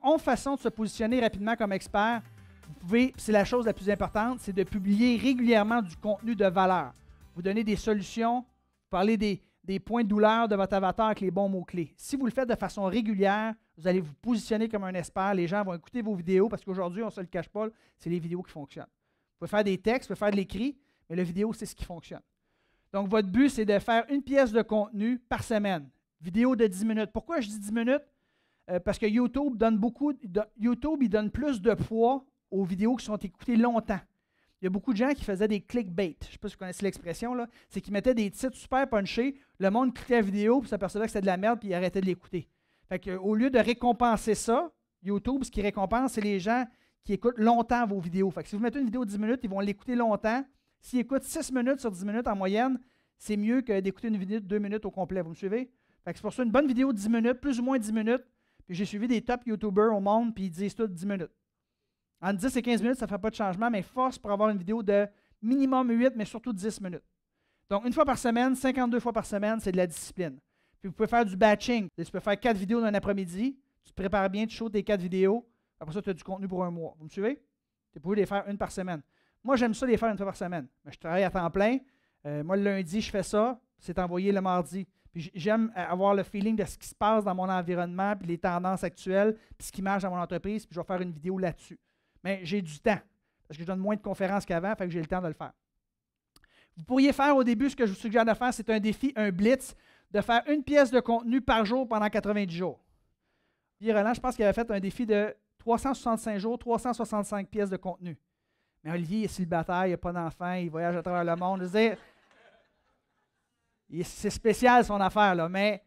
11 façons de se positionner rapidement comme expert. Vous pouvez, c'est la chose la plus importante, c'est de publier régulièrement du contenu de valeur. Vous donnez des solutions, vous parlez des points de douleur de votre avatar avec les bons mots-clés. Si vous le faites de façon régulière, vous allez vous positionner comme un expert. Les gens vont écouter vos vidéos parce qu'aujourd'hui, on ne se le cache pas, c'est les vidéos qui fonctionnent. Vous pouvez faire des textes, vous pouvez faire de l'écrit, mais la vidéo, c'est ce qui fonctionne. Donc, votre but, c'est de faire une pièce de contenu par semaine. Vidéo de 10 minutes. Pourquoi je dis 10 minutes? Parce que YouTube il donne plus de poids aux vidéos qui sont écoutées longtemps. Il y a beaucoup de gens qui faisaient des clickbait. Je ne sais pas si vous connaissez l'expression, là. C'est qu'ils mettaient des titres super punchés, le monde cliquait la vidéo, puis s'apercevait que c'était de la merde, puis il arrêtait de l'écouter. Fait que, au lieu de récompenser ça, YouTube, ce qui récompense, c'est les gens qui écoutent longtemps vos vidéos. Fait que si vous mettez une vidéo de 10 minutes, ils vont l'écouter longtemps. S'ils écoutent 6 minutes sur 10 minutes en moyenne, c'est mieux que d'écouter une vidéo de 2 minutes au complet. Vous me suivez? Fait que c'est pour ça une bonne vidéo de 10 minutes, plus ou moins 10 minutes. Puis j'ai suivi des top YouTubers au monde, puis ils disent tout 10 minutes. En 10 et 15 minutes, ça ne fait pas de changement, mais force pour avoir une vidéo de minimum 8, mais surtout 10 minutes. Donc, une fois par semaine, 52 fois par semaine, c'est de la discipline. Puis vous pouvez faire du batching. Tu peux faire 4 vidéos dans un après-midi, tu te prépares bien, tu shoots tes 4 vidéos, après ça, tu as du contenu pour un mois. Vous me suivez? Tu peux les faire une par semaine. Moi, j'aime ça les faire une fois par semaine. Mais je travaille à temps plein. Moi, le lundi, je fais ça. C'est envoyé le mardi. Puis j'aime avoir le feeling de ce qui se passe dans mon environnement, puis les tendances actuelles, puis ce qui marche dans mon entreprise, puis je vais faire une vidéo là-dessus. Mais j'ai du temps, parce que je donne moins de conférences qu'avant, fait que j'ai le temps de le faire. Vous pourriez faire au début, ce que je vous suggère de faire, c'est un défi, un blitz, de faire une pièce de contenu par jour pendant 90 jours. Puis Roland, je pense qu'il avait fait un défi de 365 jours, 365 pièces de contenu. Mais Olivier est célibataire, il n'a pas d'enfant, il voyage à travers le monde. Je veux dire, c'est spécial son affaire, là, mais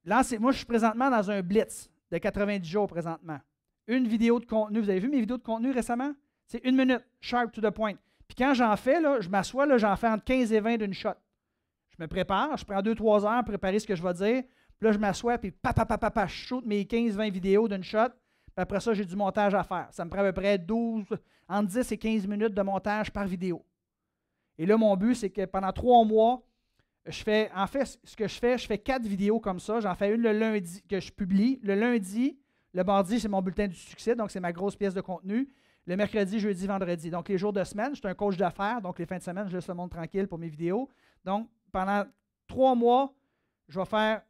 là, moi, je suis présentement dans un blitz de 90 jours présentement. Une vidéo de contenu. Vous avez vu mes vidéos de contenu récemment? C'est 1 minute, sharp to the point. Puis quand j'en fais, là, je m'assois, là, j'en fais entre 15 et 20 d'une shot. Je me prépare, je prends 2-3 heures pour préparer ce que je vais dire. Puis là, je m'assois, puis je shoot mes 15-20 vidéos d'une shot. Puis après ça, j'ai du montage à faire. Ça me prend à peu près entre 10 et 15 minutes de montage par vidéo. Et là, mon but, c'est que pendant 3 mois, ce que je fais 4 vidéos comme ça. J'en fais une le lundi que je publie. Le lundi, le mardi, c'est mon bulletin du succès, donc c'est ma grosse pièce de contenu. Le mercredi, jeudi, vendredi. Donc, les jours de semaine, je suis un coach d'affaires, donc les fins de semaine, je laisse le monde tranquille pour mes vidéos. Donc, pendant 3 mois, je vais faire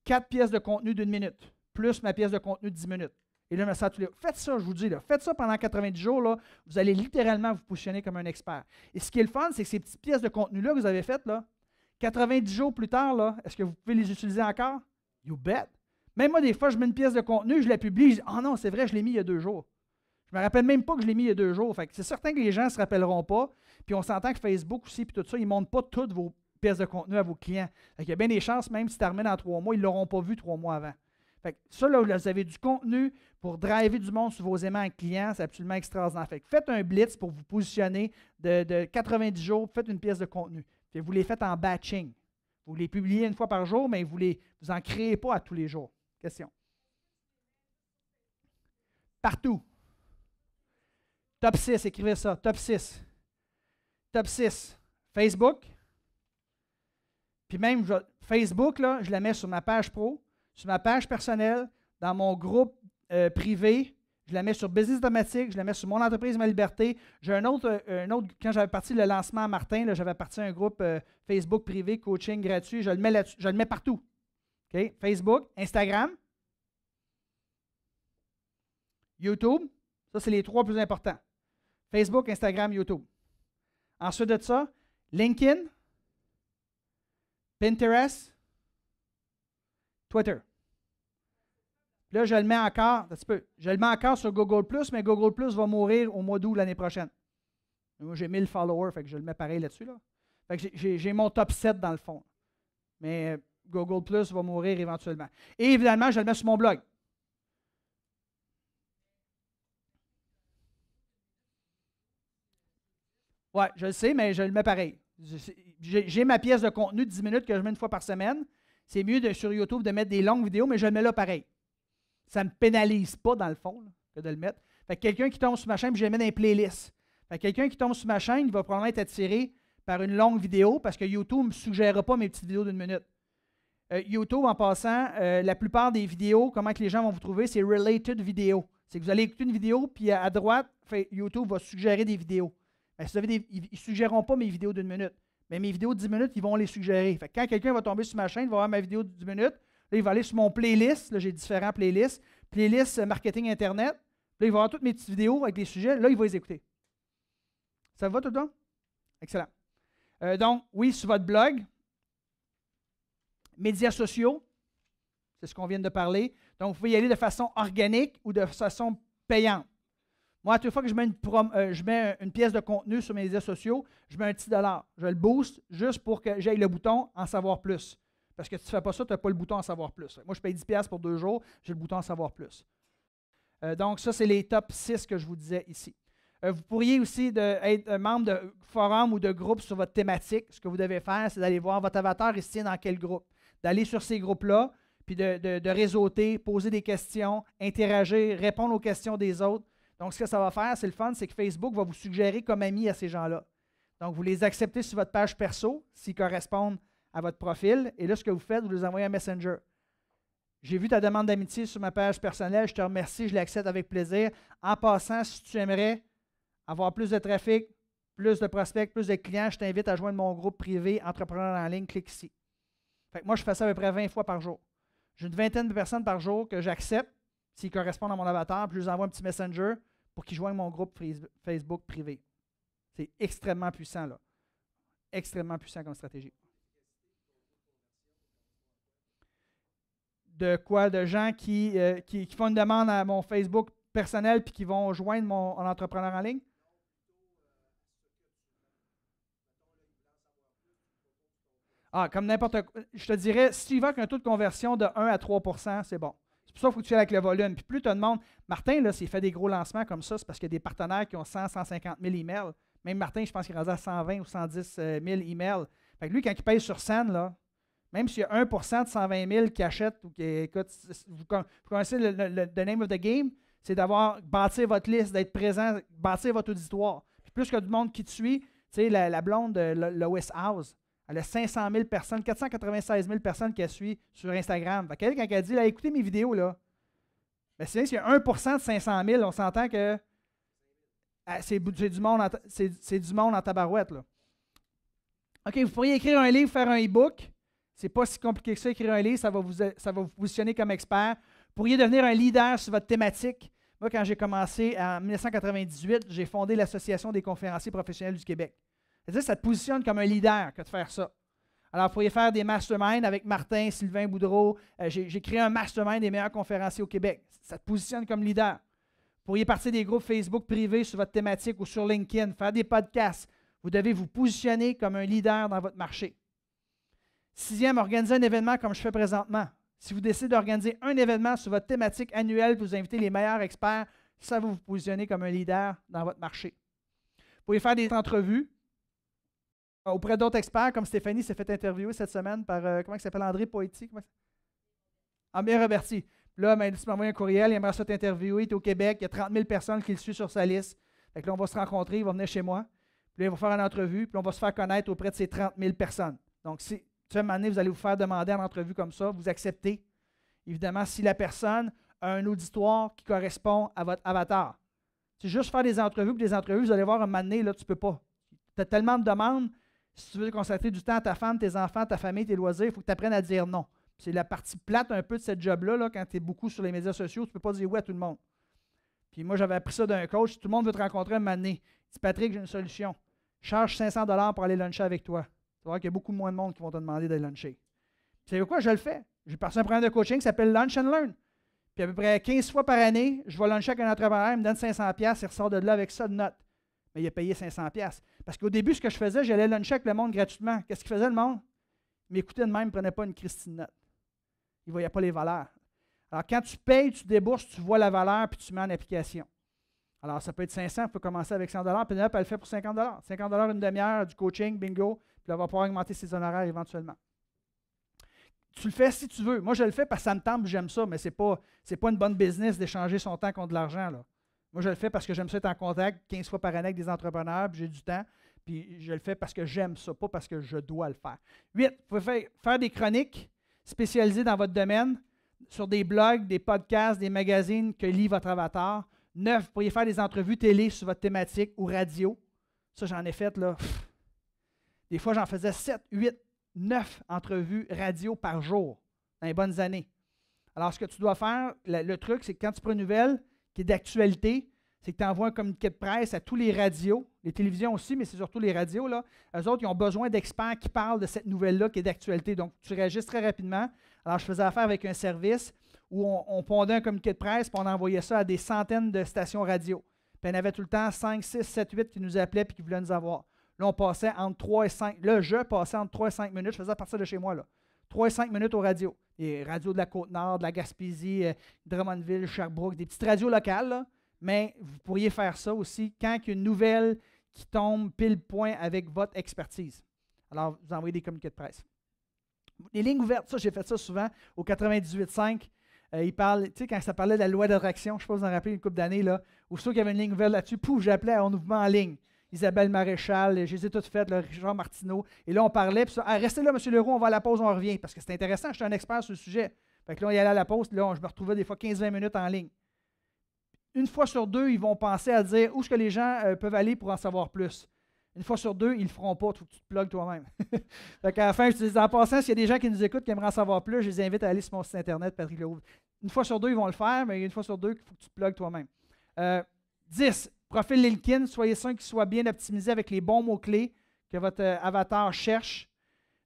4 pièces de contenu d'1 minute, plus ma pièce de contenu de 10 minutes. Et là, je me sens tous les... Faites ça, je vous dis, là. Faites ça pendant 90 jours, là, vous allez littéralement vous positionner comme un expert. Et ce qui est le fun, c'est que ces petites pièces de contenu-là que vous avez faites, là, 90 jours plus tard, là, est-ce que vous pouvez les utiliser encore? You bet! Même moi, des fois, je mets une pièce de contenu, je la publie, je dis « Ah non, c'est vrai, je l'ai mis il y a 2 jours. » Je ne me rappelle même pas que je l'ai mis il y a 2 jours. Fait que c'est certain que les gens ne se rappelleront pas. Puis on s'entend que Facebook aussi, puis tout ça, ils ne montrent pas toutes vos pièces de contenu à vos clients. Fait qu'il y a bien des chances, même si tu termines dans 3 mois, ils ne l'auront pas vu 3 mois avant. Fait que ça, là, vous avez du contenu pour driver du monde sur vos aimants clients, c'est absolument extraordinaire. Fait que faites un blitz pour vous positionner de 90 jours, faites une pièce de contenu. Puis vous les faites en batching. Vous les publiez une fois par jour, mais vous n'en créez pas à tous les jours. Question. Partout. Top 6, écrivez ça. Top 6. Top 6. Facebook. Puis même, Facebook, là, je la mets sur ma page pro, sur ma page personnelle, dans mon groupe privé. Je la mets sur Business Automatique, je la mets sur Mon entreprise, ma liberté. J'ai un autre quand j'avais parti le lancement à Martin, là, j'avais parti un groupe Facebook privé, coaching gratuit. Je le mets là-dessus, je le mets partout. Okay? Facebook, Instagram, YouTube, ça c'est les 3 plus importants. Facebook, Instagram, YouTube. Ensuite de ça, LinkedIn, Pinterest, Twitter. Puis là, je le mets encore, je le mets encore sur Google+, mais Google+ va mourir au mois d'août l'année prochaine. Moi, j'ai 1000 followers, fait que je le mets pareil là-dessus. Là. Fait que j'ai mon top 7 dans le fond. Mais Google+ va mourir éventuellement. Et évidemment, je le mets sur mon blog. Oui, je le sais, mais je le mets pareil. J'ai ma pièce de contenu de 10 minutes que je mets une fois par semaine. C'est mieux sur YouTube de mettre des longues vidéos, mais je le mets là pareil. Ça ne me pénalise pas, dans le fond, là, que de le mettre. Fait que quelqu'un qui tombe sur ma chaîne, puis je le mets dans les playlists. Fait que quelqu'un qui tombe sur ma chaîne, il va probablement être attiré par une longue vidéo parce que YouTube ne me suggérera pas mes petites vidéos d'1 minute. YouTube, en passant, la plupart des vidéos, comment que les gens vont vous trouver, c'est related vidéo. C'est que vous allez écouter une vidéo, puis à droite, YouTube va suggérer des vidéos. Ben, si vous avez ils ne suggéreront pas mes vidéos d'1 minute. Mais mes vidéos de 10 minutes, ils vont les suggérer. Fait que quand quelqu'un va tomber sur ma chaîne, il va voir ma vidéo de 10 minutes. Là, il va aller sur mon playlist. Là, j'ai différents playlists. Playlist marketing Internet. Là, il va voir toutes mes petites vidéos avec les sujets. Là, il va les écouter. Ça va tout le monde? Excellent. Donc, oui, sur votre blog. Médias sociaux. C'est ce qu'on vient de parler. Donc, vous pouvez y aller de façon organique ou de façon payante. Moi, à chaque fois que je mets une pièce de contenu sur mes médias sociaux, je mets un petit $. Je le booste juste pour que j'aille le bouton « En savoir plus ». Parce que si tu ne fais pas ça, tu n'as pas le bouton « En savoir plus ». Moi, je paye 10$ pour 2 jours, j'ai le bouton « En savoir plus ». Donc, ça, c'est les top 6 que je vous disais ici. Vous pourriez aussi être membre de forums ou de groupes sur votre thématique. Ce que vous devez faire, c'est d'aller voir votre avatar ici dans quel groupe. D'aller sur ces groupes-là, puis de réseauter, poser des questions, interagir, répondre aux questions des autres. Donc, ce que ça va faire, c'est le fun, c'est que Facebook va vous suggérer comme ami à ces gens-là. Donc, vous les acceptez sur votre page perso, s'ils correspondent à votre profil. Et là, ce que vous faites, vous les envoyez un Messenger. J'ai vu ta demande d'amitié sur ma page personnelle, je te remercie, je l'accepte avec plaisir. En passant, si tu aimerais avoir plus de trafic, plus de prospects, plus de clients, je t'invite à joindre mon groupe privé Entrepreneurs en ligne, clique ici. Fait que moi, je fais ça à peu près 20 fois par jour. J'ai une vingtaine de personnes par jour que j'accepte s'ils correspondent à mon avatar, puis je les envoie un petit messenger pour qu'ils joignent mon groupe Facebook privé. C'est extrêmement puissant, là. Extrêmement puissant comme stratégie. De quoi? De gens qui font une demande à mon Facebook personnel puis qui vont joindre mon entrepreneur en ligne? Ah, comme n'importe quoi. Je te dirais, si tu y vas avec un taux de conversion de 1 à 3 %, c'est bon. C'est pour ça qu'il faut que tu ailles avec le volume. Puis plus tu demandes, Martin, là, s'il fait des gros lancements comme ça, c'est parce qu'il y a des partenaires qui ont 100, 150 000 emails. Même Martin, je pense qu'il est rendu à 120 ou 110 000 emails. Fait que lui, quand il paye sur scène, là, même s'il y a 1 % de 120 000 qui achètent ou qui écoutent, vous connaissez the name of the game, c'est d'avoir bâtir votre liste, d'être présent, bâtir votre auditoire. Puis plus que du monde qui te suit, tu sais, la blonde de Lois House, elle a 500 000 personnes, 496 000 personnes qui la suivent sur Instagram. Fait qu'elle, quand elle dit, là, écoutez mes vidéos, là, ben c'est s'il y a 1 % de 500 000, on s'entend que c'est du monde en tabarouette, là. OK, vous pourriez écrire un livre, faire un e-book. C'est pas si compliqué que ça, écrire un livre, ça va vous positionner comme expert. Vous pourriez devenir un leader sur votre thématique. Moi, quand j'ai commencé en 1998, j'ai fondé l'Association des conférenciers professionnels du Québec. C'est-à-dire, ça te positionne comme un leader que de faire ça. Alors, vous pourriez faire des masterminds avec Martin, Sylvain Boudreau. J'ai créé un mastermind des meilleurs conférenciers au Québec. Ça te positionne comme leader. Vous pourriez partir des groupes Facebook privés sur votre thématique ou sur LinkedIn, faire des podcasts. Vous devez vous positionner comme un leader dans votre marché. 6e, organiser un événement comme je fais présentement. Si vous décidez d'organiser un événement sur votre thématique annuelle, vous invitez les meilleurs experts, ça va vous positionner comme un leader dans votre marché. Vous pouvez faire des entrevues auprès d'autres experts, comme Stéphanie s'est fait interviewer cette semaine par, comment il s'appelle, André Poetti? Amir Roberti. Là, ben, tu m'envoies un courriel, il aimerait ça t'interviewer, tu es au Québec, il y a 30 000 personnes qui le suivent sur sa liste. Fait que là, on va se rencontrer, il va venir chez moi, puis là, il va faire une entrevue, puis on va se faire connaître auprès de ces 30 000 personnes. Donc, si à un moment donné, vous allez vous faire demander en entrevue comme ça, vous acceptez. Évidemment, si la personne a un auditoire qui correspond à votre avatar. C'est juste faire des entrevues, puis des entrevues, vous allez voir un moment donné, là, tu ne peux pas. Tu as tellement de demandes, si tu veux consacrer du temps à ta femme, tes enfants, ta famille, tes loisirs, il faut que tu apprennes à dire non. C'est la partie plate un peu de cette job-là, là, quand tu es beaucoup sur les médias sociaux, tu ne peux pas dire oui à tout le monde. Puis moi, j'avais appris ça d'un coach, tout le monde veut te rencontrer un moment donné. Dis Patrick, j'ai une solution. Charge 500 $ pour aller luncher avec toi. Tu vas voir qu'il y a beaucoup moins de monde qui vont te demander d'aller luncher. Vous savez quoi? Je le fais. J'ai passé un programme de coaching qui s'appelle Lunch and Learn. Puis à peu près 15 fois par année, je vais luncher avec un entrepreneur, il me donne 500$, il ressort de là avec ça de note. Mais il a payé 500$. Parce qu'au début, ce que je faisais, j'allais luncher avec le monde gratuitement. Qu'est-ce qu'il faisait le monde? Il m'écoutait de même, il ne prenait pas une Christine note. Il ne voyait pas les valeurs. Alors quand tu payes, tu débourses, tu vois la valeur, puis tu mets en application. Alors ça peut être 500, il faut commencer avec 100$, puis là, elle le fait pour 50$. 50$ une demi-heure, du coaching, bingo. Puis là, on va pouvoir augmenter ses honoraires éventuellement. Tu le fais si tu veux. Moi, je le fais parce que ça me tente, j'aime ça, mais ce n'est pas une bonne business d'échanger son temps contre de l'argent, là. Moi, je le fais parce que j'aime ça être en contact 15 fois par année avec des entrepreneurs, puis j'ai du temps, puis je le fais parce que j'aime ça, pas parce que je dois le faire. 8, vous pouvez faire des chroniques. spécialisés dans votre domaine, sur des blogs, des podcasts, des magazines que lit votre avatar. 9, vous pourriez faire des entrevues télé sur votre thématique ou radio. Ça, j'en ai fait, là. Des fois, j'en faisais 7, 8, 9 entrevues radio par jour dans les bonnes années. Alors, ce que tu dois faire, le truc, c'est que quand tu prends une nouvelle qui est d'actualité, c'est que tu envoies un communiqué de presse à tous les radios, les télévisions aussi, mais c'est surtout les radios, là. Eux autres, ils ont besoin d'experts qui parlent de cette nouvelle-là qui est d'actualité. Donc, tu réagis très rapidement. Alors, je faisais affaire avec un service où on pondait un communiqué de presse et on envoyait ça à des centaines de stations radio. Puis, il y en avait tout le temps 5, 6, 7, 8 qui nous appelaient et qui voulaient nous avoir. Là, on passait entre 3 et 5. Là, je passais entre 3 et 5 minutes. Je faisais à partir de chez moi, là. 3 et 5 minutes aux radios. Les radios de la Côte-Nord, de la Gaspésie, Drummondville, Sherbrooke, des petites radios locales, là. Mais vous pourriez faire ça aussi quand il y a une nouvelle qui tombe pile point avec votre expertise. Alors, vous envoyez des communiqués de presse. Les lignes ouvertes, ça, j'ai fait ça souvent au 98.5. Il parle, tu sais, quand ça parlait de la loi d'attraction, je ne sais pas si vous en rappelez une couple d'années, là, où qu'il y avait une ligne ouverte là-dessus, pouf, j'appelais à On Mouvement en ligne. Isabelle Maréchal, je les ai toutes faites, là, Richard Martineau. Et là, on parlait, puis ça, restez là, M. Leroux, on va à la pause, on revient. Parce que c'est intéressant, je suis un expert sur le sujet. Fait que là, on y allait à la pause, là, je me retrouvais des fois 15-20 minutes en ligne. Une fois sur deux, ils vont penser à dire où est-ce que les gens peuvent aller pour en savoir plus. Une fois sur deux, ils ne le feront pas, il faut que tu te plugues toi-même. Fait qu'à la fin, je te dis, en passant, s'il y a des gens qui nous écoutent qui aimeraient en savoir plus, je les invite à aller sur mon site internet, Patrick Leroux. Une fois sur deux, ils vont le faire, mais une fois sur deux, il faut que tu te plugues toi-même. 10. Profil LinkedIn, soyez sûr qu'il soit bien optimisé avec les bons mots-clés que votre avatar cherche.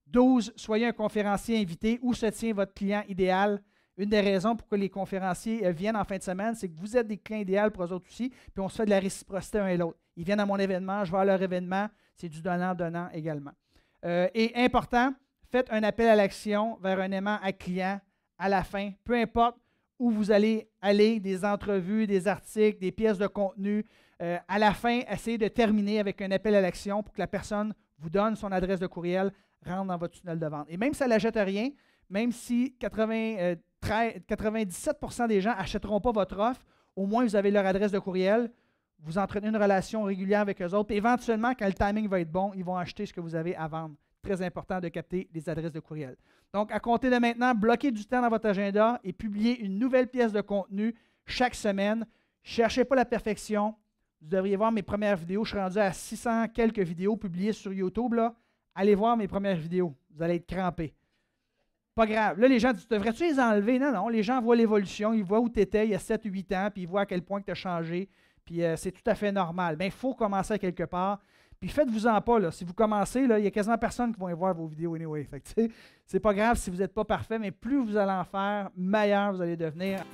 12. Soyez un conférencier invité. Où se tient votre client idéal? Une des raisons pourquoi les conférenciers viennent en fin de semaine, c'est que vous êtes des clients idéaux pour eux autres aussi, puis on se fait de la réciprocité un et l'autre. Ils viennent à mon événement, je vais à leur événement, c'est du donnant-donnant également. Et important, faites un appel à l'action vers un aimant à client à la fin, peu importe où vous allez aller, des entrevues, des articles, des pièces de contenu. À la fin, essayez de terminer avec un appel à l'action pour que la personne vous donne son adresse de courriel, rentre dans votre tunnel de vente. Et même si elle n'achète rien, même si 97% des gens n'achèteront pas votre offre, au moins vous avez leur adresse de courriel, vous entretenez une relation régulière avec eux autres, et éventuellement, quand le timing va être bon, ils vont acheter ce que vous avez à vendre. Très important de capter les adresses de courriel. Donc, à compter de maintenant, bloquez du temps dans votre agenda et publiez une nouvelle pièce de contenu chaque semaine. Ne cherchez pas la perfection. Vous devriez voir mes premières vidéos. Je suis rendu à 600 quelques vidéos publiées sur YouTube, là. Allez voir mes premières vidéos. Vous allez être crampés. Pas grave. Là, les gens disent, devrais-tu les enlever? Non, non. Les gens voient l'évolution. Ils voient où tu étais il y a 7 ou 8 ans, puis ils voient à quel point tu as changé. Puis c'est tout à fait normal. Mais il faut commencer à quelque part. Puis faites-vous-en pas. Là. Si vous commencez, là, il y a quasiment personne qui va voir vos vidéos anyway. Fait que, c'est pas grave si vous n'êtes pas parfait, mais plus vous allez en faire, meilleur vous allez devenir.